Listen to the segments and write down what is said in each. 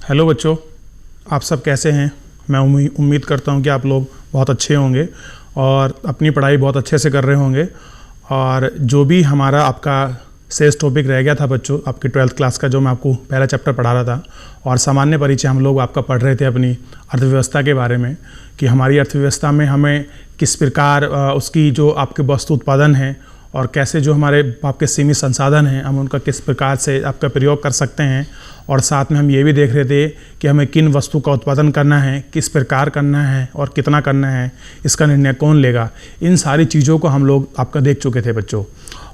Hello बच्चों, आप सब कैसे हैं। मैं उम्मीद करता हूं कि आप लोग बहुत अच्छे होंगे और अपनी पढ़ाई बहुत अच्छे से कर रहे होंगे। और जो भी हमारा आपका शेष टॉपिक रह गया था बच्चों, आपकी 12th क्लास का जो मैं आपको पहला चैप्टर पढ़ा रहा था और सामान्य परिचय हम लोग आपका पढ़ रहे थे अपनी अर्थव्यवस्था के बारे में, कि हमारी अर्थव्यवस्था में हमें किस प्रकार उसकी जो आपके वस्तु उत्पादन है और कैसे जो हमारे आपके सीमित संसाधन हैं हम उनका किस प्रकार से आपका प्रयोग कर सकते हैं। और साथ में हम ये भी देख रहे थे कि हमें किन वस्तु का उत्पादन करना है, किस प्रकार करना है और कितना करना है, इसका निर्णय कौन लेगा। इन सारी चीज़ों को हम लोग आपका देख चुके थे बच्चों।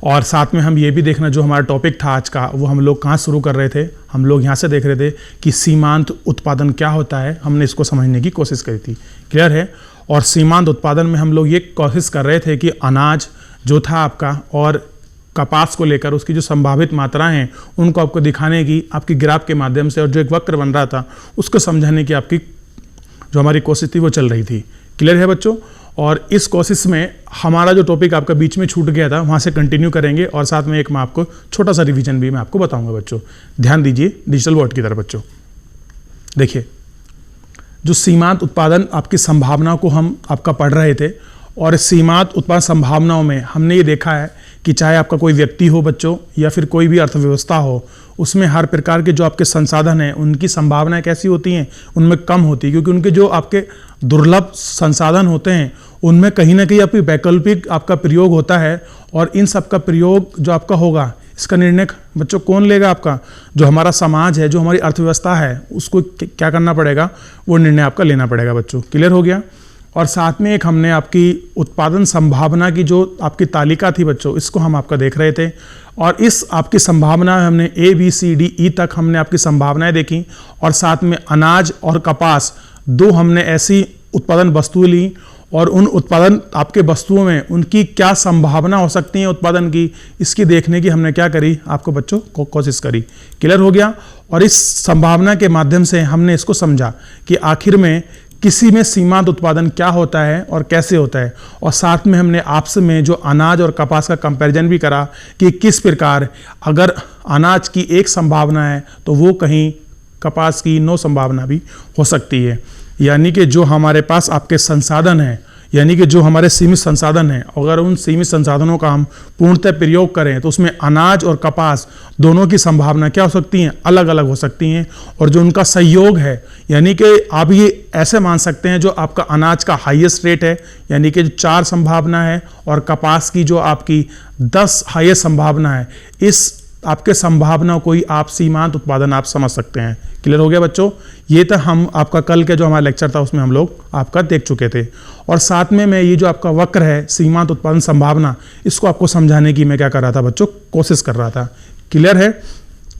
और साथ में हम ये भी देखना, जो हमारा टॉपिक था आज का, वो हम लोग कहाँ शुरू कर रहे थे, हम लोग यहाँ से देख रहे थे कि सीमांत उत्पादन क्या होता है। हमने इसको समझने की कोशिश करी थी, क्लियर है। और सीमांत उत्पादन में हम लोग ये कोशिश कर रहे थे कि अनाज जो था आपका और कपास को लेकर उसकी जो संभावित मात्राएं हैं उनको आपको दिखाने की आपकी ग्राफ के माध्यम से, और जो एक वक्र बन रहा था उसको समझाने की आपकी जो हमारी कोशिश थी वो चल रही थी, क्लियर है बच्चों। और इस कोशिश में हमारा जो टॉपिक आपका बीच में छूट गया था वहाँ से कंटिन्यू करेंगे, और साथ में एक मैं आपको छोटा सा रिवीजन भी मैं आपको बताऊँगा बच्चों। ध्यान दीजिए डिजिटल बोर्ड की तरफ बच्चों। देखिए, जो सीमांत उत्पादन आपकी संभावनाओं को हम आपका पढ़ रहे थे, और सीमांत उत्पादन संभावनाओं में हमने ये देखा है कि चाहे आपका कोई व्यक्ति हो बच्चों या फिर कोई भी अर्थव्यवस्था हो, उसमें हर प्रकार के जो आपके संसाधन हैं उनकी संभावनाएं कैसी होती हैं, उनमें कम होती है, क्योंकि उनके जो आपके दुर्लभ संसाधन होते हैं उनमें कहीं ना कहीं आपकी वैकल्पिक आपका प्रयोग होता है। और इन सब का प्रयोग जो आपका होगा, इसका निर्णय बच्चों कौन लेगा? आपका जो हमारा समाज है, जो हमारी अर्थव्यवस्था है, उसको क्या करना पड़ेगा, वो निर्णय आपका लेना पड़ेगा बच्चों, क्लियर हो गया। और साथ में एक हमने आपकी उत्पादन संभावना की जो आपकी तालिका थी बच्चों, इसको हम आपका देख रहे थे। और इस आपकी संभावना हमने ABCDE तक हमने आपकी संभावनाएं देखी, और साथ में अनाज और कपास दो हमने ऐसी उत्पादन वस्तुएं ली, और उन उत्पादन आपके वस्तुओं में उनकी क्या संभावना हो सकती है उत्पादन की, इसकी देखने की हमने क्या करी आपको बच्चों कोशिश करी, क्लियर हो गया। और इस संभावना के माध्यम से हमने इसको समझा कि आखिर में किसी में सीमांत उत्पादन क्या होता है और कैसे होता है। और साथ में हमने आपस में जो अनाज और कपास का कंपैरिजन भी करा कि किस प्रकार अगर अनाज की एक संभावना है तो वो कहीं कपास की 9 संभावना भी हो सकती है। यानी कि जो हमारे पास आपके संसाधन हैं, यानी कि जो हमारे सीमित संसाधन हैं, अगर उन सीमित संसाधनों का हम पूर्णतः प्रयोग करें तो उसमें अनाज और कपास दोनों की संभावना क्या हो सकती हैं, अलग अलग हो सकती हैं। और जो उनका सहयोग है, यानी कि आप ये ऐसे मान सकते हैं, जो आपका अनाज का हाईएस्ट रेट है, यानी कि 4 संभावना है, और कपास की जो आपकी 10 हाईएस्ट संभावना है, इस आपके संभावना को ही आप सीमांत उत्पादन आप समझ सकते हैं, क्लियर हो गया बच्चों। ये तो हम आपका कल के जो हमारा लेक्चर था उसमें हम लोग आपका देख चुके थे। और साथ में मैं ये जो आपका वक्र है सीमांत उत्पादन संभावना, इसको आपको समझाने की मैं क्या कर रहा था बच्चों, कोशिश कर रहा था, क्लियर है।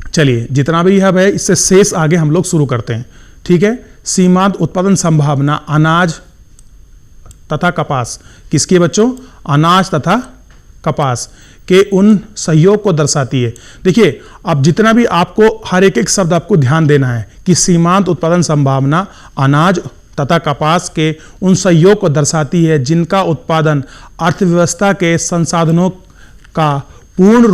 चलिए, जितना भी है इससे शेष आगे हम लोग शुरू करते हैं, ठीक है। सीमांत उत्पादन संभावना अनाज तथा कपास, किसकी बच्चों? अनाज तथा कपास के उन सहयोग को दर्शाती है। देखिए, अब जितना भी आपको हर एक शब्द आपको ध्यान देना है कि सीमांत उत्पादन संभावना अनाज तथा कपास के उन सहयोग को दर्शाती है जिनका उत्पादन अर्थव्यवस्था के संसाधनों का पूर्ण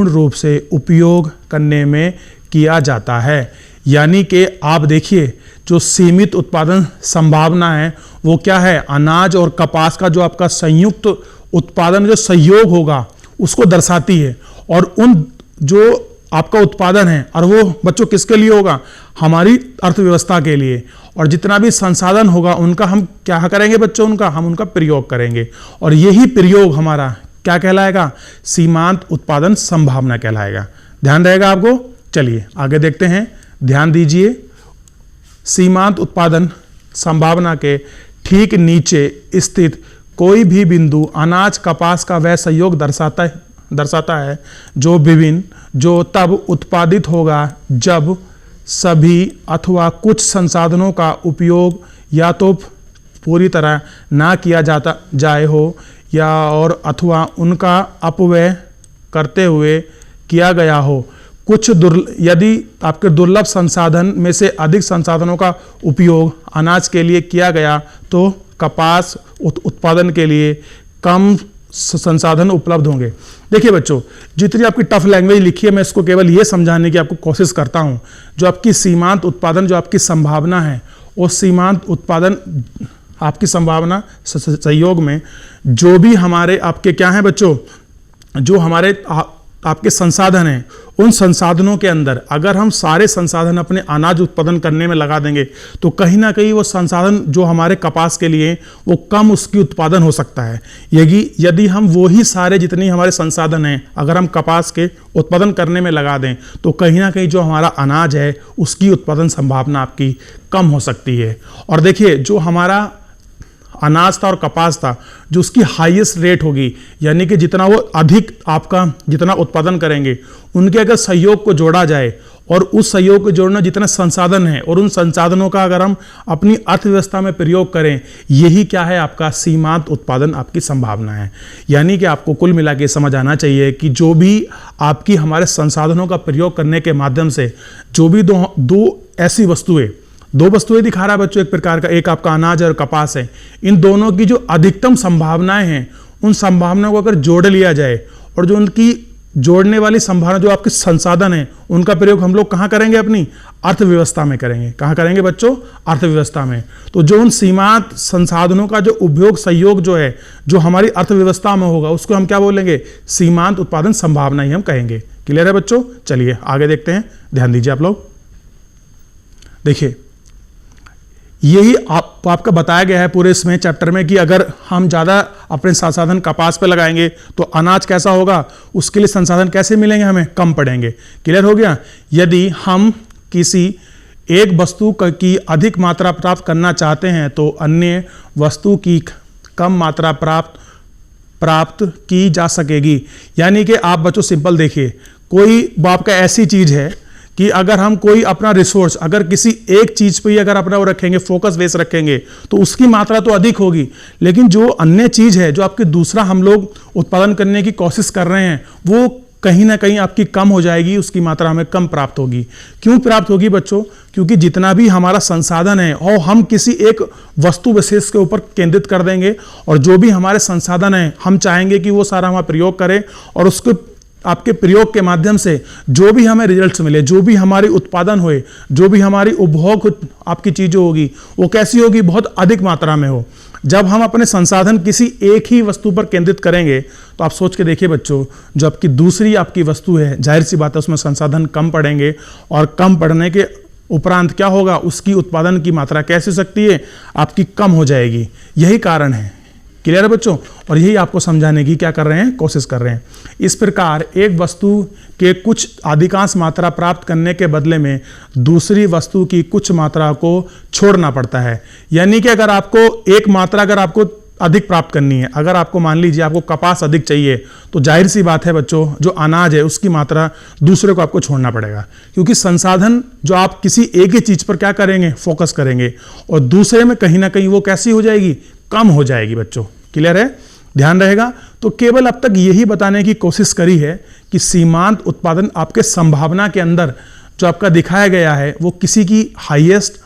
रूप से उपयोग करने में किया जाता है। यानी कि आप देखिए, जो सीमित उत्पादन संभावना है वो क्या है? अनाज और कपास का जो आपका संयुक्त उत्पादन जो सहयोग होगा उसको दर्शाती है। और उन जो आपका उत्पादन है, और वो बच्चों किसके लिए होगा? हमारी अर्थव्यवस्था के लिए। और जितना भी संसाधन होगा उनका हम क्या करेंगे बच्चों? हम उनका प्रयोग करेंगे, और यही प्रयोग हमारा क्या कहलाएगा? सीमांत उत्पादन संभावना कहलाएगा। ध्यान रहेगा आपको। चलिए आगे देखते हैं, ध्यान दीजिए। सीमांत उत्पादन संभावना के ठीक नीचे स्थित कोई भी बिंदु अनाज कपास का वह सहयोग दर्शाता है जो तब उत्पादित होगा जब सभी अथवा कुछ संसाधनों का उपयोग या तो पूरी तरह ना किया जाए हो, या और अथवा उनका अपव्यय करते हुए किया गया हो। यदि आपके दुर्लभ संसाधन में से अधिक संसाधनों का उपयोग अनाज के लिए किया गया तो कपास उत्पादन के लिए कम संसाधन उपलब्ध होंगे। देखिए बच्चों, जितनी आपकी टफ लैंग्वेज लिखी है मैं इसको केवल ये समझाने की आपको कोशिश करता हूँ। जो आपकी सीमांत उत्पादन, जो आपकी संभावना है, वो सीमांत उत्पादन आपकी संभावना सहयोग में जो भी हमारे आपके क्या हैं बच्चों, जो हमारे आपके संसाधन हैं, उन संसाधनों के अंदर अगर हम सारे संसाधन अपने अनाज उत्पादन करने में लगा देंगे तो कहीं ना कहीं वो संसाधन जो हमारे कपास के लिए वो कम उसकी उत्पादन हो सकता है। यदि हम वही सारे जितनी हमारे संसाधन हैं अगर हम कपास के उत्पादन करने में लगा दें तो कहीं ना कहीं जो हमारा अनाज है उसकी उत्पादन संभावना आपकी कम हो सकती है। और देखिए, जो हमारा अनाज था और कपास था, जो उसकी हाईएस्ट रेट होगी, यानी कि जितना वो अधिक आपका जितना उत्पादन करेंगे, उनके अगर सहयोग को जोड़ा जाए और उस सहयोग को जोड़ना जितने संसाधन हैं और उन संसाधनों का अगर हम अपनी अर्थव्यवस्था में प्रयोग करें, यही क्या है आपका सीमांत उत्पादन आपकी संभावना है। यानी कि आपको कुल मिला के समझ आना चाहिए कि जो भी आपकी हमारे संसाधनों का प्रयोग करने के माध्यम से जो भी दो ऐसी दो वस्तुएं दिखा रहा है बच्चों, एक प्रकार का, एक आपका अनाज और कपास है, इन दोनों की जो अधिकतम संभावनाएं हैं उन संभावनाओं को अगर जोड़ लिया जाए और जो उनकी जोड़ने वाली संभावना जो आपके संसाधन है उनका प्रयोग हम लोग कहां करेंगे, अपनी अर्थव्यवस्था में करेंगे। कहां करेंगे बच्चों, अर्थव्यवस्था में। तो जो उन सीमांत संसाधनों का जो उपयोग सहयोग जो है जो हमारी अर्थव्यवस्था में होगा उसको हम क्या बोलेंगे, सीमांत उत्पादन संभावना ही हम कहेंगे। क्लियर है बच्चों? चलिए आगे देखते हैं, ध्यान दीजिए आप लोग। देखिए, यही आपका बताया गया है पूरे इसमें चैप्टर में कि अगर हम ज़्यादा अपने संसाधन कपास पे लगाएंगे तो अनाज कैसा होगा, उसके लिए संसाधन कैसे मिलेंगे, हमें कम पड़ेंगे। क्लियर हो गया? यदि हम किसी एक वस्तु की अधिक मात्रा प्राप्त करना चाहते हैं तो अन्य वस्तु की कम मात्रा प्राप्त की जा सकेगी। यानी कि आप बच्चों सिंपल देखिए, कोई आपका ऐसी चीज़ है कि अगर हम कोई अपना रिसोर्स अगर किसी एक चीज पे ही अगर अपना वो रखेंगे, फोकस बेस रखेंगे, तो उसकी मात्रा तो अधिक होगी, लेकिन जो अन्य चीज है जो आपके दूसरा हम लोग उत्पादन करने की कोशिश कर रहे हैं वो कहीं ना कहीं आपकी कम हो जाएगी, उसकी मात्रा हमें कम प्राप्त होगी। क्यों प्राप्त होगी बच्चों? क्योंकि जितना भी हमारा संसाधन है और हम किसी एक वस्तु विशेष के ऊपर केंद्रित कर देंगे और जो भी हमारे संसाधन है हम चाहेंगे कि वो सारा हमारा प्रयोग करें और उसको आपके प्रयोग के माध्यम से जो भी हमें रिजल्ट्स मिले, जो भी हमारी उत्पादन होए, जो भी हमारी उपभोग आपकी चीज़ें होगी वो कैसी होगी, बहुत अधिक मात्रा में हो। जब हम अपने संसाधन किसी एक ही वस्तु पर केंद्रित करेंगे तो आप सोच के देखिए बच्चों, जो आपकी दूसरी आपकी वस्तु है, जाहिर सी बात है उसमें संसाधन कम पड़ेंगे और कम पड़ने के उपरांत क्या होगा, उसकी उत्पादन की मात्रा कैसी हो सकती है, आपकी कम हो जाएगी। यही कारण है। क्लियर है बच्चों? और यही आपको समझाने की क्या कर रहे हैं, कोशिश कर रहे हैं। इस प्रकार एक वस्तु के कुछ अधिकांश मात्रा प्राप्त करने के बदले में दूसरी वस्तु की कुछ मात्रा को छोड़ना पड़ता है। यानी कि अगर आपको एक मात्रा अगर आपको अधिक प्राप्त करनी है, अगर आपको मान लीजिए आपको कपास अधिक चाहिए तो जाहिर सी बात है बच्चों, जो अनाज है उसकी मात्रा दूसरे को आपको छोड़ना पड़ेगा, क्योंकि संसाधन जो आप किसी एक ही चीज पर क्या करेंगे, फोकस करेंगे और दूसरे में कहीं ना कहीं वो कैसी हो जाएगी, कम हो जाएगी बच्चों। क्लियर है? ध्यान रहेगा। तो केवल अब तक यही बताने की कोशिश करी है कि सीमांत उत्पादन आपके संभावना के अंदर जो आपका दिखाया गया है वो किसी की हाईएस्ट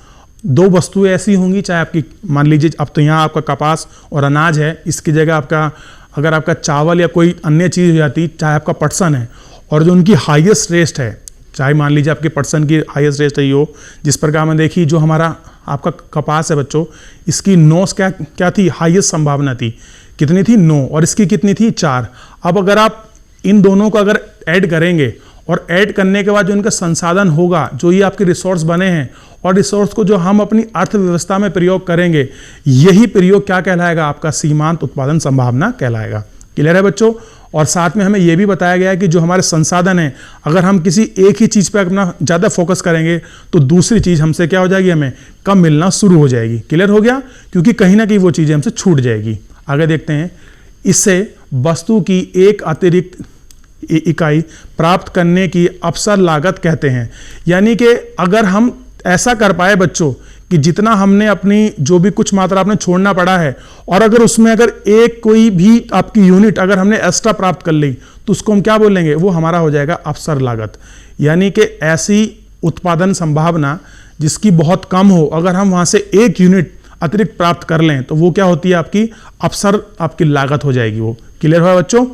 दो वस्तुएं ऐसी होंगी, चाहे आपकी मान लीजिए अब तो यहाँ आपका कपास और अनाज है, इसकी जगह आपका अगर आपका चावल या कोई अन्य चीज़ हो जाती, चाहे आपका पटसन है और जो उनकी हाईएस्ट रेस्ट है, चाहे मान लीजिए आपके पटसन की हाईएस्ट रेस्ट है हो, जिस प्रकार में देखिए जो हमारा आपका कपास है बच्चों, इसकी 9 क्या थी, हाईएस्ट संभावना थी, कितनी थी 9 और इसकी कितनी थी 4। अब अगर आप इन दोनों को अगर ऐड करेंगे और ऐड करने के बाद जो इनका संसाधन होगा, जो ये आपके रिसोर्स बने हैं और रिसोर्स को जो हम अपनी अर्थव्यवस्था में प्रयोग करेंगे, यही प्रयोग क्या कहलाएगा, आपका सीमांत उत्पादन संभावना कहलाएगा। क्लियर है बच्चों? और साथ में हमें यह भी बताया गया है कि जो हमारे संसाधन हैं, अगर हम किसी एक ही चीज़ पर अपना ज़्यादा फोकस करेंगे तो दूसरी चीज़ हमसे क्या हो जाएगी, हमें कम मिलना शुरू हो जाएगी। क्लियर हो गया? क्योंकि कहीं ना कहीं वो चीज़ें हमसे छूट जाएगी। आगे देखते हैं। इससे वस्तु की एक अतिरिक्त इकाई प्राप्त करने की अवसर लागत कहते हैं। यानी कि अगर हम ऐसा कर पाए बच्चों कि जितना हमने अपनी जो भी कुछ मात्रा आपने छोड़ना पड़ा है और अगर उसमें अगर एक कोई भी आपकी यूनिट अगर हमने एक्स्ट्रा प्राप्त कर ली तो उसको हम क्या बोलेंगे, वो हमारा हो जाएगा अवसर लागत। यानी कि ऐसी उत्पादन संभावना जिसकी बहुत कम हो, अगर हम वहां से एक यूनिट अतिरिक्त प्राप्त कर लें तो वो क्या होती है, आपकी अवसर आपकी लागत हो जाएगी। वो क्लियर हुआ बच्चों,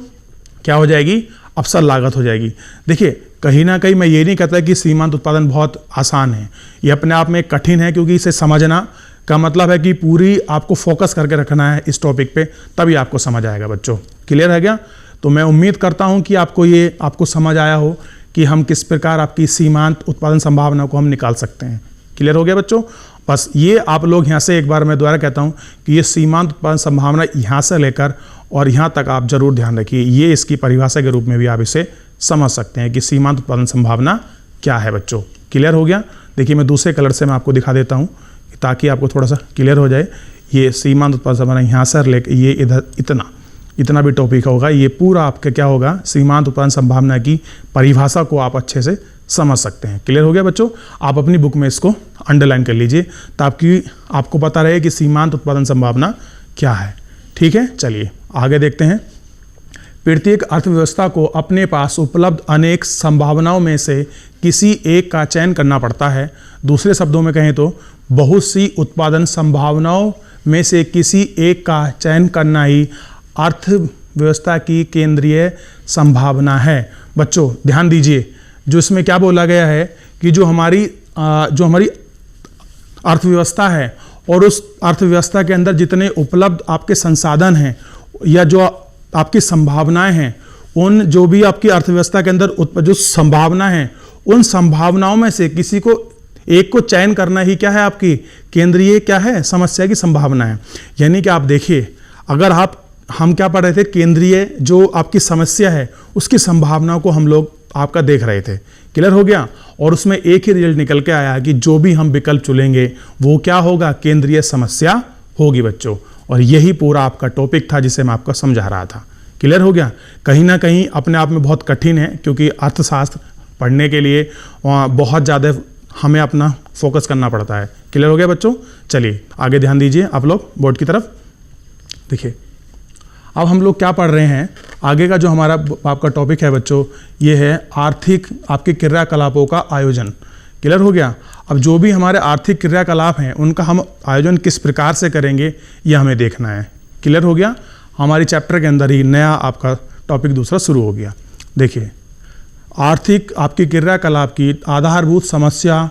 क्या हो जाएगी, अवसर लागत हो जाएगी। देखिए कहीं ना कहीं मैं ये नहीं कहता कि सीमांत उत्पादन बहुत आसान है, ये अपने आप में कठिन है, क्योंकि इसे समझना का मतलब है कि पूरी आपको फोकस करके रखना है इस टॉपिक पे, तभी आपको समझ आएगा बच्चों। क्लियर है क्या? तो मैं उम्मीद करता हूं कि आपको समझ आया हो कि हम किस प्रकार आपकी सीमांत उत्पादन संभावना को हम निकाल सकते हैं। क्लियर हो गया बच्चों? बस ये आप लोग यहाँ से एक बार मैं दोबारा कहता हूँ कि ये सीमांत उत्पादन संभावना यहाँ से लेकर और यहाँ तक आप जरूर ध्यान रखिए, ये इसकी परिभाषा के रूप में भी आप इसे समझ सकते हैं कि सीमांत उत्पादन संभावना क्या है बच्चों। क्लियर हो गया? देखिए मैं दूसरे कलर से मैं आपको दिखा देता हूँ ताकि आपको थोड़ा सा क्लियर हो जाए। ये सीमांत उत्पादन संभावना यहाँ से लेकर ये इधर इतना भी टॉपिक होगा, ये पूरा आपका क्या होगा, सीमांत उत्पादन संभावना की परिभाषा को आप अच्छे से समझ सकते हैं। क्लियर हो गया बच्चों? आप अपनी बुक में इसको अंडरलाइन कर लीजिए ताकि आपको पता रहे कि सीमांत उत्पादन संभावना क्या है। ठीक है, चलिए आगे देखते हैं। प्रत्येक अर्थव्यवस्था को अपने पास उपलब्ध अनेक संभावनाओं में से किसी एक का चयन करना पड़ता है। दूसरे शब्दों में कहें तो बहुत सी उत्पादन संभावनाओं में से किसी एक का चयन करना ही अर्थव्यवस्था की केंद्रीय संभावना है। बच्चों ध्यान दीजिए, जो इसमें क्या बोला गया है कि जो हमारी अर्थव्यवस्था है और उस अर्थव्यवस्था के अंदर जितने उपलब्ध आपके संसाधन हैं या जो आपकी संभावनाएं हैं, उन जो भी आपकी अर्थव्यवस्था के अंदर जो संभावना है, उन संभावनाओं में से किसी को एक को चयन करना ही क्या है, आपकी केंद्रीय क्या है, समस्या की संभावना है। यानी कि आप देखिए, अगर हम क्या पढ़ रहे थे, केंद्रीय जो आपकी समस्या है उसकी संभावनाओं को हम लोग आपका देख रहे थे। क्लियर हो गया? और उसमें एक ही रिजल्ट निकल के आया कि जो भी हम विकल्प चुनेंगे वो क्या होगा, केंद्रीय समस्या होगी बच्चों। और यही पूरा आपका टॉपिक था जिसे मैं आपको समझा रहा था। क्लियर हो गया? कहीं ना कहीं अपने आप में बहुत कठिन है, क्योंकि अर्थशास्त्र पढ़ने के लिए बहुत ज़्यादा हमें अपना फोकस करना पड़ता है। क्लियर हो गया बच्चों? चलिए आगे ध्यान दीजिए आप लोग बोर्ड की तरफ। देखिए अब हम लोग क्या पढ़ रहे हैं, आगे का जो हमारा आपका टॉपिक है बच्चों, ये है आर्थिक आपके क्रियाकलापों का आयोजन। क्लियर हो गया? अब जो भी हमारे आर्थिक क्रियाकलाप हैं उनका हम आयोजन किस प्रकार से करेंगे ये हमें देखना है। क्लियर हो गया? हमारी चैप्टर के अंदर ही नया आपका टॉपिक दूसरा शुरू हो गया। देखिए आर्थिक आपकी क्रियाकलाप की आधारभूत समस्या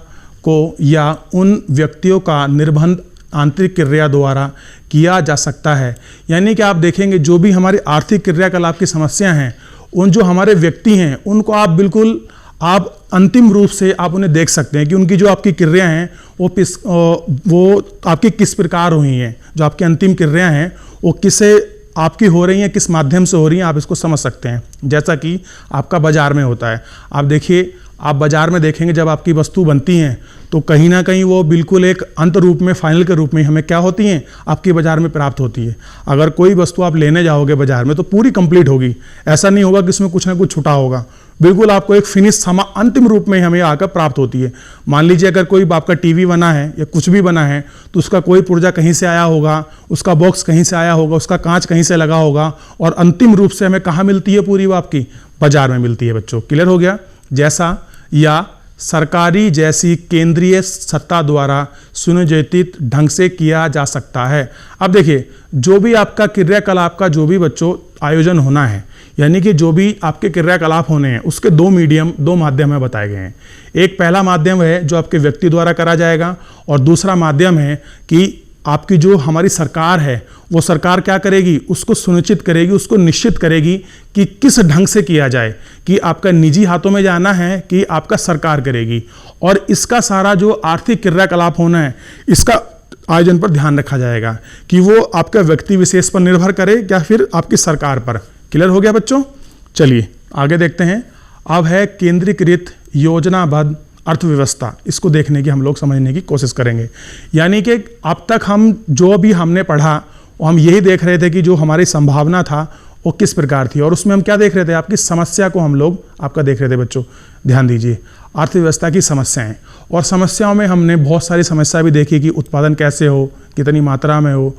को या उन व्यक्तियों का निर्बंध आंतरिक क्रिया द्वारा किया जा सकता है। यानी कि आप देखेंगे जो भी हमारी आर्थिक क्रियाकलाप की समस्या हैं, उन जो हमारे व्यक्ति हैं उनको आप बिल्कुल आप अंतिम रूप से आप उन्हें देख सकते हैं कि उनकी जो आपकी क्रिया हैं वो आपकी किस प्रकार हुई हैं, जो आपकी अंतिम क्रिया हैं वो किसे आपकी हो रही हैं, किस माध्यम से हो रही हैं, आप इसको समझ सकते हैं। जैसा कि आपका बाजार में होता है, आप देखिए, आप बाजार में देखेंगे जब आपकी वस्तु बनती हैं तो कहीं ना कहीं वो बिल्कुल एक अंत रूप में, फाइनल के रूप में हमें क्या होती हैं, आपके बाजार में प्राप्त होती है। अगर कोई वस्तु आप लेने जाओगे बाजार में तो पूरी कंप्लीट होगी, ऐसा नहीं होगा कि इसमें कुछ ना कुछ छुटा होगा। बिल्कुल आपको एक फिनिश अंतिम रूप में हमें आकर प्राप्त होती है। मान लीजिए अगर कोई आपका टीवी बना है या कुछ भी बना है तो उसका कोई पुर्जा कहीं से आया होगा, उसका बॉक्स कहीं से आया होगा, उसका कांच कहीं से लगा होगा, और अंतिम रूप से हमें कहाँ मिलती है, पूरी वो आपकी बाजार में मिलती है बच्चों। क्लियर हो गया? जैसा या सरकारी जैसी केंद्रीय सत्ता द्वारा सुनियोजित ढंग से किया जा सकता है। अब देखिए जो भी आपका क्रियाकलाप का जो भी बच्चों आयोजन होना है, यानी कि जो भी आपके क्रियाकलाप होने हैं उसके दो माध्यम में बताए गए हैं। एक पहला माध्यम है जो आपके व्यक्ति द्वारा करा जाएगा, और दूसरा माध्यम है कि आपकी जो हमारी सरकार है वो सरकार क्या करेगी, उसको सुनिश्चित करेगी, उसको निश्चित करेगी कि किस ढंग से किया जाए, कि आपका निजी हाथों में जाना है कि आपका सरकार करेगी। और इसका सारा जो आर्थिक क्रियाकलाप होना है इसका आयोजन पर ध्यान रखा जाएगा कि वो आपका व्यक्ति विशेष पर निर्भर करे या फिर आपकी सरकार पर। क्लियर हो गया बच्चों? चलिए आगे देखते हैं। अब है केंद्रीकृत योजनाबद्ध अर्थव्यवस्था, इसको देखने की हम लोग समझने की कोशिश करेंगे। यानी कि अब तक हम जो भी हमने पढ़ा हम यही देख रहे थे कि जो हमारी संभावना था वो किस प्रकार थी, और उसमें हम क्या देख रहे थे, आपकी समस्या को हम लोग आपका देख रहे थे बच्चों। ध्यान दीजिए, अर्थव्यवस्था की समस्याएं, और समस्याओं में हमने बहुत सारी समस्या भी देखी कि उत्पादन कैसे हो, कितनी मात्रा में हो,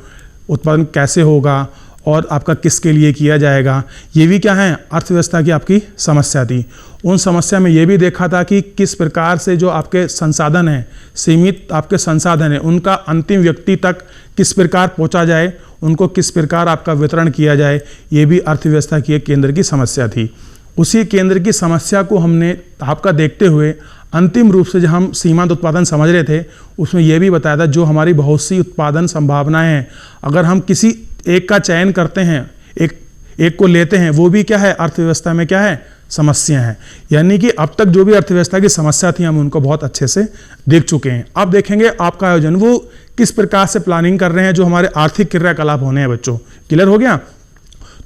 उत्पादन कैसे होगा, और आपका किसके लिए किया जाएगा, ये भी क्या है, अर्थव्यवस्था की आपकी समस्या थी। उन समस्या में ये भी देखा था कि किस प्रकार से जो आपके संसाधन हैं, सीमित आपके संसाधन हैं, उनका अंतिम व्यक्ति तक किस प्रकार पहुंचा जाए, उनको किस प्रकार आपका वितरण किया जाए, ये भी अर्थव्यवस्था की एक केंद्र की समस्या थी। उसी केंद्र की समस्या को हमने आपका देखते हुए अंतिम रूप से जब हम सीमांत उत्पादन समझ रहे थे, उसमें यह भी बताया था जो हमारी बहुत सी उत्पादन संभावनाएं हैं, अगर हम किसी एक का चयन करते हैं, एक को लेते हैं, वो भी क्या है, अर्थव्यवस्था में क्या है, समस्या है। यानी कि अब तक जो भी अर्थव्यवस्था की समस्या थी हम उनको बहुत अच्छे से देख चुके हैं। अब देखेंगे आपका आयोजन वो किस प्रकार से प्लानिंग कर रहे हैं, जो हमारे आर्थिक क्रियाकलाप होने हैं बच्चों। क्लियर हो गया?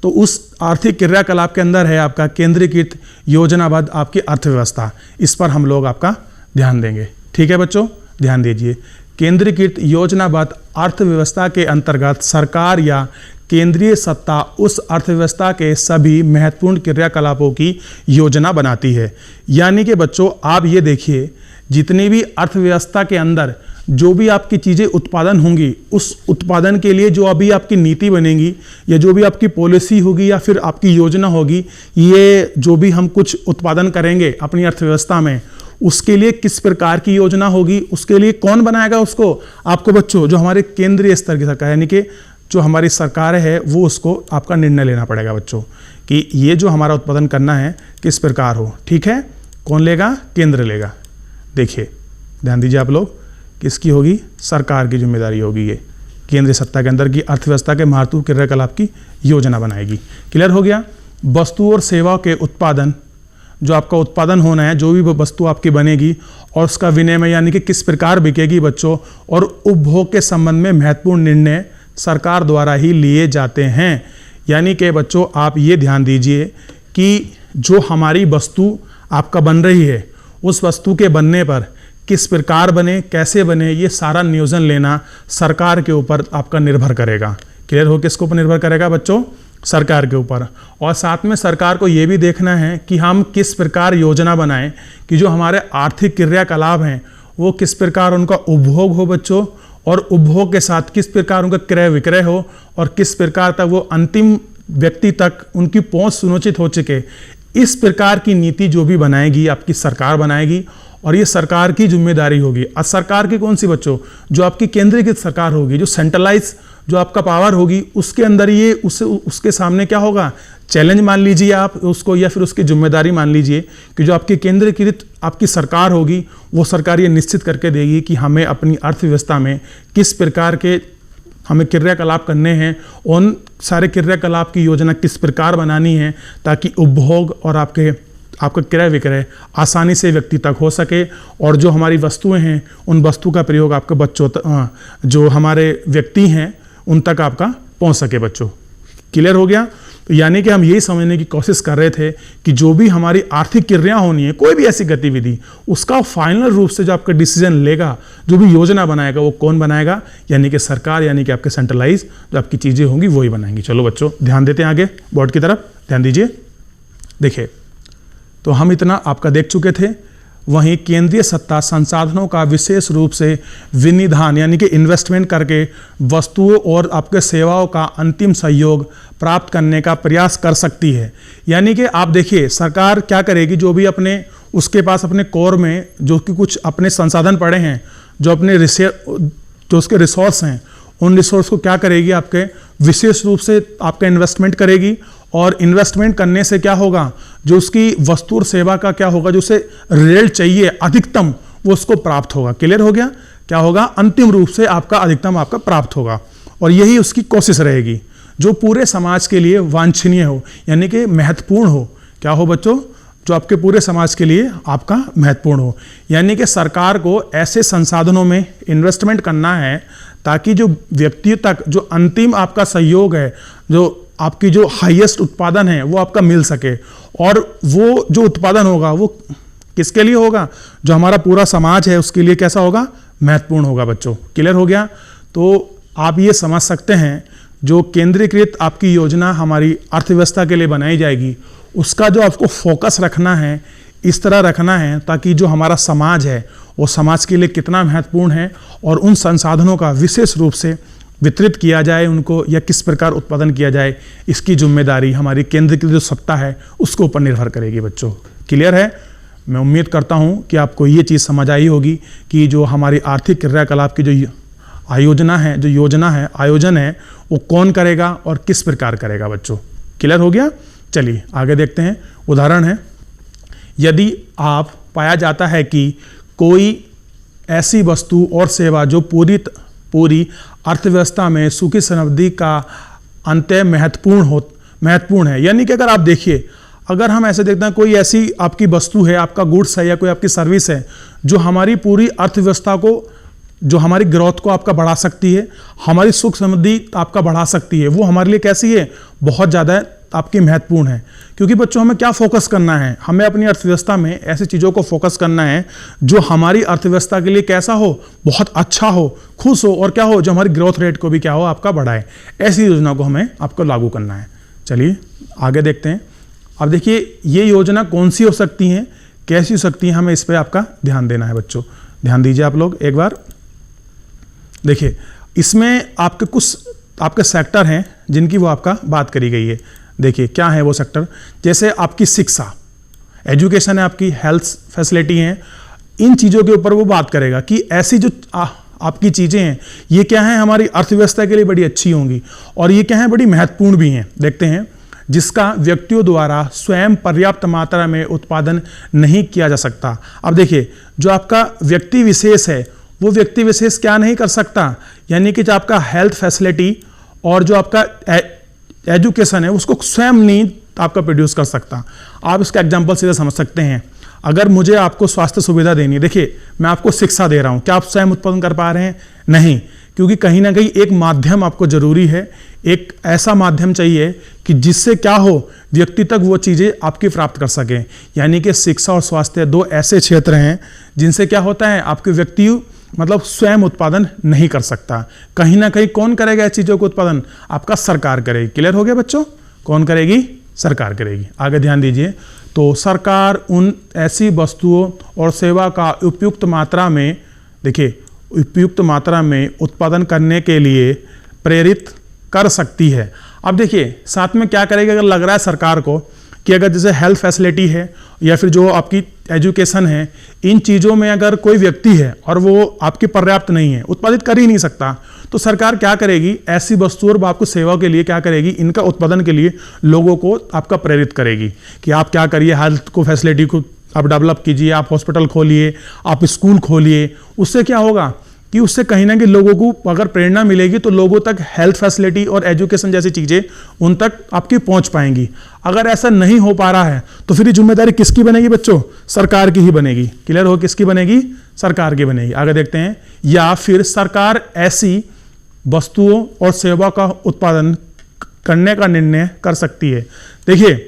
तो उस आर्थिक क्रियाकलाप के अंदर है आपका केंद्रीकृत योजनाबद्ध आपकी अर्थव्यवस्था। इस पर हम लोग आपका ध्यान देंगे। ठीक है बच्चों, ध्यान दीजिए। केंद्रीकृत योजनाबद्ध अर्थव्यवस्था के अंतर्गत सरकार या केंद्रीय सत्ता उस अर्थव्यवस्था के सभी महत्वपूर्ण क्रियाकलापों की योजना बनाती है। यानी कि बच्चों आप ये देखिए, जितनी भी अर्थव्यवस्था के अंदर जो भी आपकी चीज़ें उत्पादन होंगी, उस उत्पादन के लिए जो अभी आपकी नीति बनेगी या जो भी आपकी पॉलिसी होगी या फिर आपकी योजना होगी, ये जो भी हम कुछ उत्पादन करेंगे अपनी अर्थव्यवस्था में, उसके लिए किस प्रकार की योजना होगी, उसके लिए कौन बनाएगा उसको, आपको बच्चों जो हमारे केंद्रीय स्तर की सरकार यानी कि जो हमारी सरकार है वो उसको आपका निर्णय लेना पड़ेगा बच्चों कि ये जो हमारा उत्पादन करना है किस प्रकार हो। ठीक है, कौन लेगा, केंद्र लेगा। देखिए ध्यान दीजिए आप लोग, किसकी होगी, सरकार की जिम्मेदारी होगी। ये केंद्रीय सत्ता के अंदर की अर्थव्यवस्था के महत्वपूर्ण क्रियाकलाप की योजना बनाएगी। क्लियर हो गया? वस्तु और सेवा के उत्पादन, जो आपका उत्पादन होना है, जो भी वस्तु आपकी बनेगी और उसका विनिमय यानी कि किस प्रकार बिकेगी बच्चों, और उपभोग के संबंध में महत्वपूर्ण निर्णय सरकार द्वारा ही लिए जाते हैं। यानी कि बच्चों आप ये ध्यान दीजिए कि जो हमारी वस्तु आपका बन रही है, उस वस्तु के बनने पर किस प्रकार बने, कैसे बने, ये सारा नियोजन लेना सरकार के ऊपर आपका निर्भर करेगा। क्लियर हो? किसके ऊपर निर्भर करेगा बच्चों, सरकार के ऊपर। और साथ में सरकार को ये भी देखना है कि हम किस प्रकार योजना बनाएं कि जो हमारे आर्थिक क्रियाकलाप हैं वो किस प्रकार उनका उपभोग हो बच्चों, और उपभोग के साथ किस प्रकार उनका क्रय विक्रय हो, और किस प्रकार तक वो अंतिम व्यक्ति तक उनकी पहुंच सुनिश्चित हो सके। इस प्रकार की नीति जो भी बनाएगी आपकी सरकार बनाएगी, और ये सरकार की जिम्मेदारी होगी। और सरकार की कौन सी बच्चों, जो आपकी केंद्रीकृत सरकार होगी, जो सेंट्रलाइज जो आपका पावर होगी, उसके अंदर ये उसके सामने क्या होगा, चैलेंज मान लीजिए आप उसको, या फिर उसकी जिम्मेदारी मान लीजिए कि जो आपकी केंद्रीकृत आपकी सरकार होगी, वो सरकार ये निश्चित करके देगी कि हमें अपनी अर्थव्यवस्था में किस प्रकार के हमें क्रियाकलाप करने हैं, उन सारे क्रियाकलाप की योजना किस प्रकार बनानी है ताकि उपभोग और आपका क्रय विक्रय आसानी से व्यक्ति तक हो सके, और जो हमारी वस्तुएं हैं उन वस्तु का प्रयोग आपके बच्चों जो हमारे व्यक्ति हैं उन तक आपका पहुंच सके बच्चों। क्लियर हो गया? तो यानी कि हम यही समझने की कोशिश कर रहे थे कि जो भी हमारी आर्थिक क्रिया होनी है, कोई भी ऐसी गतिविधि, उसका फाइनल रूप से जो आपका डिसीजन लेगा, जो भी योजना बनाएगा, वो कौन बनाएगा, यानी कि सरकार, यानी कि आपके सेंट्रलाइज जो आपकी चीज़ें होंगी वही बनाएंगी। चलो बच्चों ध्यान देते हैं आगे बोर्ड की तरफ, ध्यान दीजिए। देखिए तो हम इतना आपका देख चुके थे। वहीं केंद्रीय सत्ता संसाधनों का विशेष रूप से विनिधान यानी कि इन्वेस्टमेंट करके वस्तुओं और आपके सेवाओं का अंतिम सहयोग प्राप्त करने का प्रयास कर सकती है। यानी कि आप देखिए सरकार क्या करेगी, जो भी अपने उसके पास अपने कोर में जो कि कुछ अपने संसाधन पड़े हैं, जो अपने जो उसके रिसोर्स हैं, उन रिसोर्स को क्या करेगी, आपके विशेष रूप से आपका इन्वेस्टमेंट करेगी। और इन्वेस्टमेंट करने से क्या होगा, जो उसकी वस्तु और सेवा का क्या होगा, जो उसे रिजल्ट चाहिए अधिकतम, वो उसको प्राप्त होगा। क्लियर हो गया? क्या होगा, अंतिम रूप से आपका अधिकतम आपका प्राप्त होगा, और यही उसकी कोशिश रहेगी जो पूरे समाज के लिए वांछनीय हो, यानी कि महत्वपूर्ण हो। क्या हो बच्चों, जो आपके पूरे समाज के लिए आपका महत्वपूर्ण हो। यानी कि सरकार को ऐसे संसाधनों में इन्वेस्टमेंट करना है ताकि जो व्यक्ति तक जो अंतिम आपका सहयोग है, जो आपकी जो हाईएस्ट उत्पादन है वो आपका मिल सके, और वो जो उत्पादन होगा वो किसके लिए होगा, जो हमारा पूरा समाज है उसके लिए कैसा होगा, महत्वपूर्ण होगा बच्चों। क्लियर हो गया? तो आप ये समझ सकते हैं जो केंद्रीकृत आपकी योजना हमारी अर्थव्यवस्था के लिए बनाई जाएगी, उसका जो आपको फोकस रखना है, इस तरह रखना है ताकि जो हमारा समाज है वो समाज के लिए कितना महत्वपूर्ण है, और उन संसाधनों का विशेष रूप से वितरित किया जाए उनको या किस प्रकार उत्पादन किया जाए, इसकी जिम्मेदारी हमारी केंद्र की जो सत्ता है उसके ऊपर निर्भर करेगी बच्चों। क्लियर है? मैं उम्मीद करता हूं कि आपको ये चीज़ समझ आई होगी कि जो हमारी आर्थिक क्रियाकलाप की जो आयोजना है आयोजन है वो कौन करेगा और किस प्रकार करेगा बच्चों। क्लियर हो गया? चलिए आगे देखते हैं। उदाहरण है, यदि आप पाया जाता है कि कोई ऐसी वस्तु और सेवा जो पूरी अर्थव्यवस्था में सुखी समृद्धि का अंत्य महत्वपूर्ण है, यानी कि अगर आप देखिए, अगर हम ऐसे देखते हैं कोई ऐसी आपकी वस्तु है, आपका गुड्स है या कोई आपकी सर्विस है जो हमारी पूरी अर्थव्यवस्था को, जो हमारी ग्रोथ को आपका बढ़ा सकती है, हमारी सुख समृद्धि आपका बढ़ा सकती है, वो हमारे लिए कैसी है? बहुत ज़्यादा आपकी महत्वपूर्ण है। क्योंकि बच्चों हमें क्या फोकस करना है? हमें अपनी अर्थव्यवस्था में ऐसी चीज़ों को फोकस करना है जो हमारी अर्थव्यवस्था के लिए कैसा हो? बहुत अच्छा हो, खुश हो, और क्या हो? जो हमारी ग्रोथ रेट को भी क्या हो? आपका बढ़ाए। ऐसी योजना को हमें आपको लागू करना है। चलिए आगे देखते हैं। अब देखिए ये योजना कौन सी हो सकती हैं, कैसी हो सकती हैं, हमें इस पर आपका ध्यान देना है बच्चों। ध्यान दीजिए आप लोग एक बार। देखिए इसमें आपके कुछ आपके सेक्टर हैं जिनकी वो आपका बात करी गई है। देखिए क्या है वो सेक्टर, जैसे आपकी शिक्षा, एजुकेशन है, आपकी हेल्थ फैसिलिटी है, इन चीज़ों के ऊपर वो बात करेगा कि ऐसी जो आपकी चीज़ें हैं ये क्या है? हमारी अर्थव्यवस्था के लिए बड़ी अच्छी होंगी और ये क्या है? बड़ी महत्वपूर्ण भी हैं। देखते हैं, जिसका व्यक्तियों द्वारा स्वयं पर्याप्त मात्रा में उत्पादन नहीं किया जा सकता। अब देखिए जो आपका व्यक्ति विशेष है वो व्यक्ति विशेष क्या नहीं कर सकता, यानी कि जो आपका हेल्थ फैसिलिटी और जो आपका एजुकेशन है उसको स्वयं नहीं आपका प्रोड्यूस कर सकता। आप इसका एग्जांपल सीधे समझ सकते हैं। अगर मुझे आपको स्वास्थ्य सुविधा देनी है, देखिए मैं आपको शिक्षा दे रहा हूं, क्या आप स्वयं उत्पादन कर पा रहे हैं? नहीं, क्योंकि कहीं ना कहीं एक माध्यम आपको जरूरी है, एक ऐसा माध्यम चाहिए कि जिससे क्या हो, व्यक्ति तक वो चीज़ें आपकी प्राप्त कर सकें। यानी कि शिक्षा और स्वास्थ्य दो ऐसे क्षेत्र हैं जिनसे क्या होता है, आपके व्यक्ति मतलब स्वयं उत्पादन नहीं कर सकता। कहीं ना कहीं कौन करेगा इस चीज़ों को उत्पादन? आपका सरकार करेगी। क्लियर हो गया बच्चों? कौन करेगी? सरकार करेगी। आगे ध्यान दीजिए। तो सरकार उन ऐसी वस्तुओं और सेवा का उपयुक्त मात्रा में, देखिए उपयुक्त मात्रा में उत्पादन करने के लिए प्रेरित कर सकती है। अब देखिए साथ में क्या करेगी, अगर लग रहा है सरकार को कि अगर जैसे हेल्थ फैसिलिटी है या फिर जो आपकी एजुकेशन है, इन चीज़ों में अगर कोई व्यक्ति है और वो आपकी पर्याप्त नहीं है, उत्पादित कर ही नहीं सकता, तो सरकार क्या करेगी? ऐसी वस्तु और आपको सेवा के लिए क्या करेगी? इनका उत्पादन के लिए लोगों को आपका प्रेरित करेगी कि आप क्या करिए, हेल्थ को फैसिलिटी को आप डेवलप कीजिए, आप हॉस्पिटल खोलिए, आप स्कूल खोलिए। उससे क्या होगा कि उससे कहीं ना कहीं लोगों को अगर प्रेरणा मिलेगी तो लोगों तक हेल्थ फैसिलिटी और एजुकेशन जैसी चीज़ें उन तक आपकी पहुंच पाएंगी। अगर ऐसा नहीं हो पा रहा है तो फिर ये जिम्मेदारी किसकी बनेगी बच्चों? सरकार की ही बनेगी। क्लियर हो? किसकी बनेगी? सरकार की बनेगी। आगे देखते हैं। या फिर सरकार ऐसी वस्तुओं और सेवा का उत्पादन करने का निर्णय कर सकती है। देखिए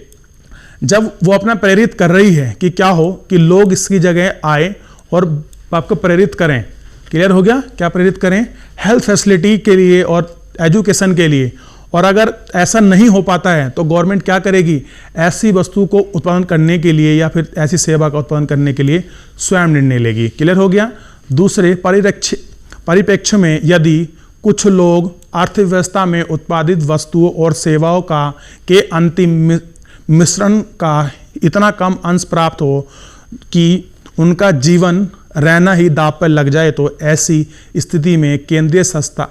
जब वो अपना प्रेरित कर रही है कि क्या हो कि लोग इसकी जगह आए और आपको प्रेरित करें। क्लियर हो गया? क्या प्रेरित करें? हेल्थ फैसिलिटी के लिए और एजुकेशन के लिए। और अगर ऐसा नहीं हो पाता है तो गवर्नमेंट क्या करेगी? ऐसी वस्तु को उत्पादन करने के लिए या फिर ऐसी सेवा का उत्पादन करने के लिए स्वयं निर्णय लेगी। क्लियर हो गया? दूसरे परिप्रेक्ष्य में यदि कुछ लोग अर्थव्यवस्था में उत्पादित वस्तुओं और सेवाओं के अंतिम मिश्रण का इतना कम अंश प्राप्त हो कि उनका जीवन रहना ही दांव पर लग जाए, तो ऐसी स्थिति में केंद्रीय संस्था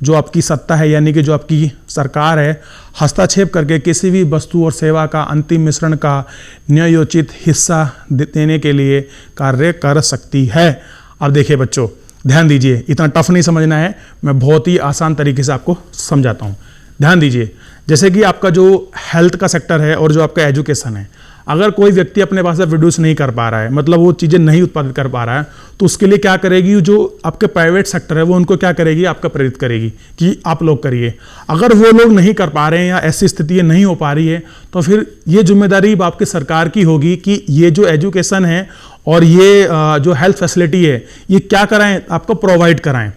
जो आपकी सत्ता है, यानी कि जो आपकी सरकार है, हस्तक्षेप करके किसी भी वस्तु और सेवा का अंतिम मिश्रण का न्यायोचित हिस्सा देने के लिए कार्य कर सकती है। अब देखिए बच्चों ध्यान दीजिए, इतना टफ नहीं समझना है, मैं बहुत ही आसान तरीके से आपको समझाता हूँ। ध्यान दीजिए, जैसे कि आपका जो हेल्थ का सेक्टर है और जो आपका एजुकेशन है, अगर कोई व्यक्ति अपने पास से प्रोड्यूस नहीं कर पा रहा है, मतलब वो चीज़ें नहीं उत्पादित कर पा रहा है, तो उसके लिए क्या करेगी? जो आपके प्राइवेट सेक्टर है वो उनको क्या करेगी? आपका प्रेरित करेगी कि आप लोग करिए। अगर वो लोग नहीं कर पा रहे हैं या ऐसी स्थिति नहीं हो पा रही है, तो फिर ये जिम्मेदारी आपकी सरकार की होगी कि ये जो एजुकेशन है और ये जो हेल्थ फैसिलिटी है ये क्या कराएं? आपको प्रोवाइड कराएं।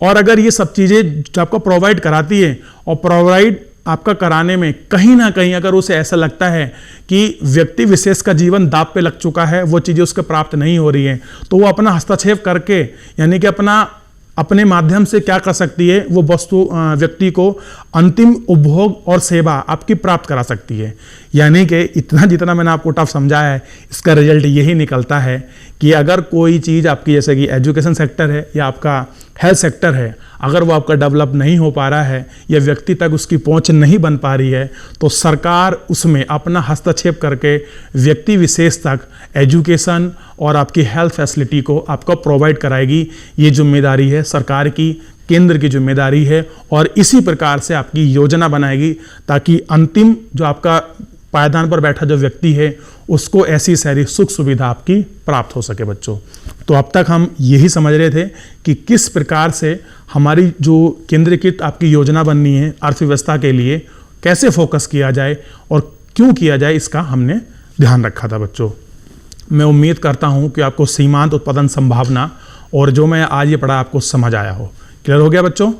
और अगर ये सब चीज़ें जो आपको प्रोवाइड कराती है और प्रोवाइड आपका कराने में कहीं ना कहीं अगर उसे ऐसा लगता है कि व्यक्ति विशेष का जीवन दांव पे लग चुका है, वो चीज़ें उसको प्राप्त नहीं हो रही हैं, तो वो अपना हस्तक्षेप करके, यानी कि अपना अपने माध्यम से क्या कर सकती है, वो वस्तु व्यक्ति को अंतिम उपभोग और सेवा आपकी प्राप्त करा सकती है। यानी कि इतना जितना मैंने आपको टफ समझाया है, इसका रिजल्ट यही निकलता है कि अगर कोई चीज़ आपकी जैसे कि एजुकेशन सेक्टर है या आपका हेल्थ सेक्टर है, अगर वो आपका डेवलप नहीं हो पा रहा है या व्यक्ति तक उसकी पहुंच नहीं बन पा रही है, तो सरकार उसमें अपना हस्तक्षेप करके व्यक्ति विशेष तक एजुकेशन और आपकी हेल्थ फैसिलिटी को आपको प्रोवाइड कराएगी। ये जिम्मेदारी है सरकार की, केंद्र की जिम्मेदारी है, और इसी प्रकार से आपकी योजना बनाएगी ताकि अंतिम जो आपका पायदान पर बैठा जो व्यक्ति है उसको ऐसी सारी सुख सुविधा आपकी प्राप्त हो सके। बच्चों, तो अब तक हम यही समझ रहे थे कि किस प्रकार से हमारी जो केंद्रीकृत आपकी योजना बननी है अर्थव्यवस्था के लिए, कैसे फोकस किया जाए और क्यों किया जाए, इसका हमने ध्यान रखा था। बच्चों, मैं उम्मीद करता हूं कि आपको सीमांत उत्पादन संभावना और जो मैं आज ये पढ़ा आपको समझ आया हो। क्लियर हो गया बच्चों?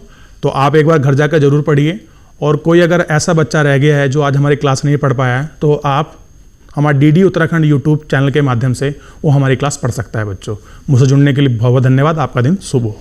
तो आप एक बार घर जाकर जरूर पढ़िए, और कोई अगर ऐसा बच्चा रह गया है जो आज हमारी क्लास नहीं पढ़ पाया है, तो आप हमारा DD उत्तराखंड यूट्यूब चैनल के माध्यम से वो हमारी क्लास पढ़ सकता है। बच्चों, मुझसे जुड़ने के लिए बहुत बहुत धन्यवाद। आपका दिन शुभ हो।